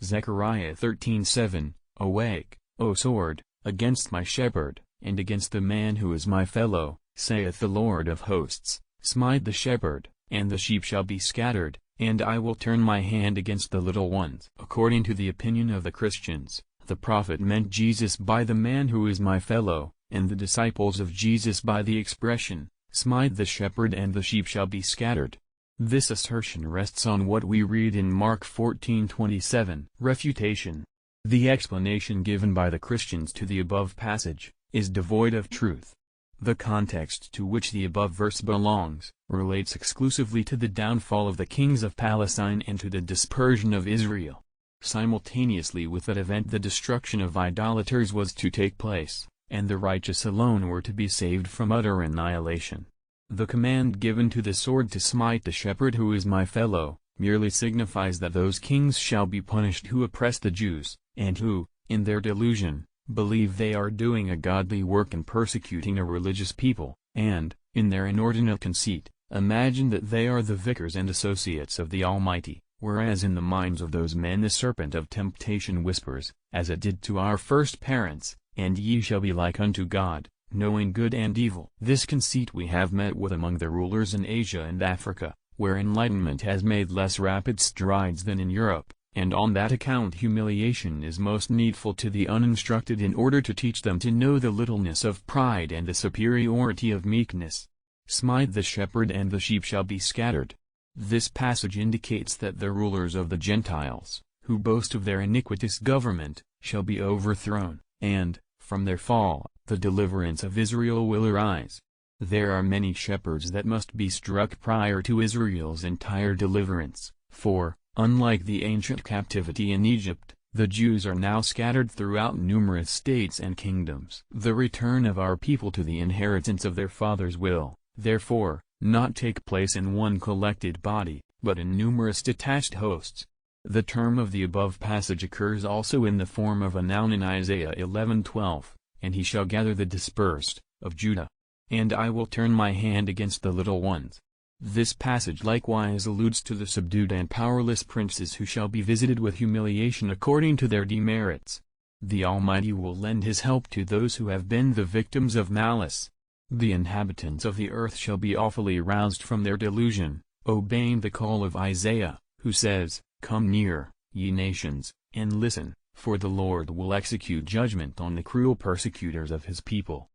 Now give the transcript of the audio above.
Zechariah 13:7, Awake, O sword, against my shepherd, and against the man who is my fellow, saith the Lord of hosts, smite the shepherd, and the sheep shall be scattered, and I will turn my hand against the little ones. According to the opinion of the Christians, the prophet meant Jesus by the man who is my fellow, and the disciples of Jesus by the expression, smite the shepherd and the sheep shall be scattered. This assertion rests on what we read in Mark 14:27. Refutation. The explanation given by the Christians to the above passage is devoid of truth. The context to which the above verse belongs relates exclusively to the downfall of the kings of Palestine and to the dispersion of Israel. Simultaneously with that event the destruction of idolaters was to take place, and the righteous alone were to be saved from utter annihilation. The command given to the sword to smite the shepherd who is my fellow, merely signifies that those kings shall be punished who oppress the Jews, and who, in their delusion, believe they are doing a godly work in persecuting a religious people, and, in their inordinate conceit, imagine that they are the vicars and associates of the Almighty, whereas in the minds of those men the serpent of temptation whispers, as it did to our first parents, and ye shall be like unto God, knowing good and evil. This conceit we have met with among the rulers in Asia and Africa, where enlightenment has made less rapid strides than in Europe, and on that account humiliation is most needful to the uninstructed in order to teach them to know the littleness of pride and the superiority of meekness. Smite the shepherd and the sheep shall be scattered. This passage indicates that the rulers of the Gentiles, who boast of their iniquitous government, shall be overthrown, and, from their fall, the deliverance of Israel will arise. There are many shepherds that must be struck prior to Israel's entire deliverance, for, unlike the ancient captivity in Egypt, the Jews are now scattered throughout numerous states and kingdoms. The return of our people to the inheritance of their fathers will, therefore, not take place in one collected body, but in numerous detached hosts. The term of the above passage occurs also in the form of a noun in Isaiah 11:12, and he shall gather the dispersed, of Judah. And I will turn my hand against the little ones. This passage likewise alludes to the subdued and powerless princes who shall be visited with humiliation according to their demerits. The Almighty will lend his help to those who have been the victims of malice. The inhabitants of the earth shall be awfully roused from their delusion, obeying the call of Isaiah, who says, Come near, ye nations, and listen, for the Lord will execute judgment on the cruel persecutors of his people.